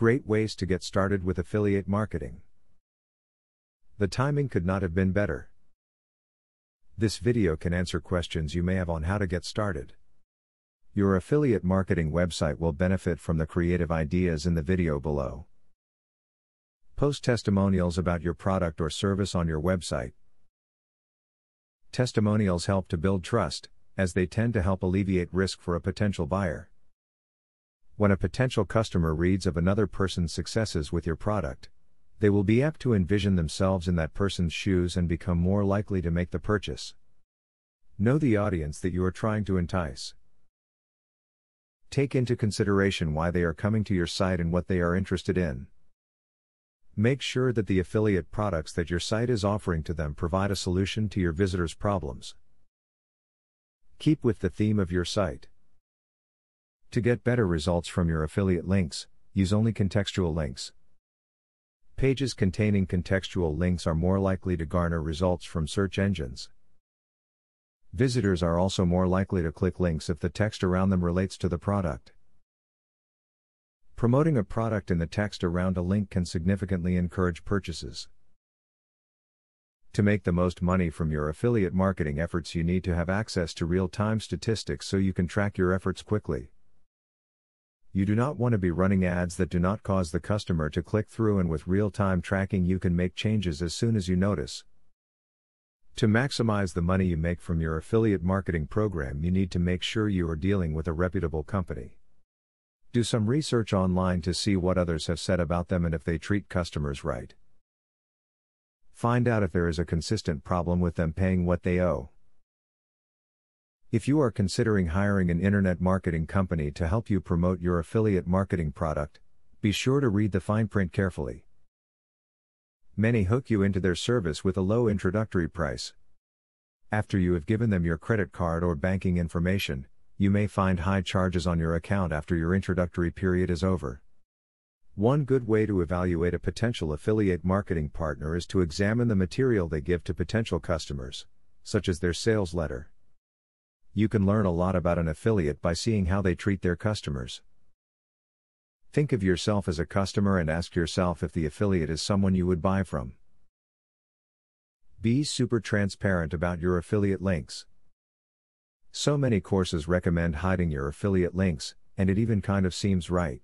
Great ways to get started with affiliate marketing. The timing could not have been better. This video can answer questions you may have on how to get started. Your affiliate marketing website will benefit from the creative ideas in the video below. Post testimonials about your product or service on your website. Testimonials help to build trust, as they tend to help alleviate risk for a potential buyer. When a potential customer reads of another person's successes with your product, they will be apt to envision themselves in that person's shoes and become more likely to make the purchase. Know the audience that you are trying to entice. Take into consideration why they are coming to your site and what they are interested in. Make sure that the affiliate products that your site is offering to them provide a solution to your visitors' problems. Keep with the theme of your site. To get better results from your affiliate links, use only contextual links. Pages containing contextual links are more likely to garner results from search engines. Visitors are also more likely to click links if the text around them relates to the product. Promoting a product in the text around a link can significantly encourage purchases. To make the most money from your affiliate marketing efforts, you need to have access to real-time statistics so you can track your efforts quickly. You do not want to be running ads that do not cause the customer to click through, and with real-time tracking you can make changes as soon as you notice. To maximize the money you make from your affiliate marketing program, you need to make sure you are dealing with a reputable company. Do some research online to see what others have said about them and if they treat customers right. Find out if there is a consistent problem with them paying what they owe. If you are considering hiring an internet marketing company to help you promote your affiliate marketing product, be sure to read the fine print carefully. Many hook you into their service with a low introductory price. After you have given them your credit card or banking information, you may find high charges on your account after your introductory period is over. One good way to evaluate a potential affiliate marketing partner is to examine the material they give to potential customers, such as their sales letter. You can learn a lot about an affiliate by seeing how they treat their customers. Think of yourself as a customer and ask yourself if the affiliate is someone you would buy from. Be super transparent about your affiliate links. So many courses recommend hiding your affiliate links, and it even kind of seems right.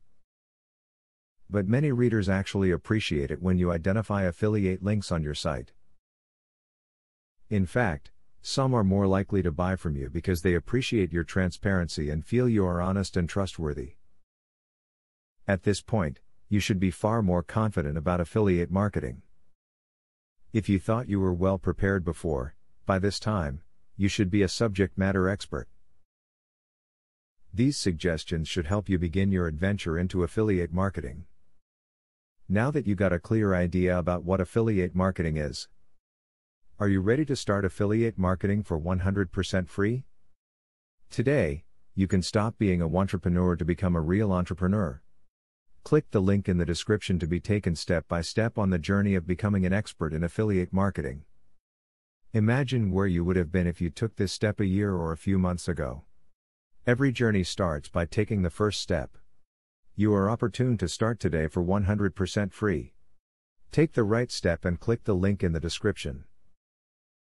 But many readers actually appreciate it when you identify affiliate links on your site. In fact, some are more likely to buy from you because they appreciate your transparency and feel you are honest and trustworthy. At this point, you should be far more confident about affiliate marketing. If you thought you were well prepared before, by this time, you should be a subject matter expert. These suggestions should help you begin your adventure into affiliate marketing. Now that you got a clear idea about what affiliate marketing is, are you ready to start affiliate marketing for 100% free? Today, you can stop being a wantrepreneur to become a real entrepreneur. Click the link in the description to be taken step by step on the journey of becoming an expert in affiliate marketing. Imagine where you would have been if you took this step a year or a few months ago. Every journey starts by taking the first step. You are opportune to start today for 100% free. Take the right step and click the link in the description.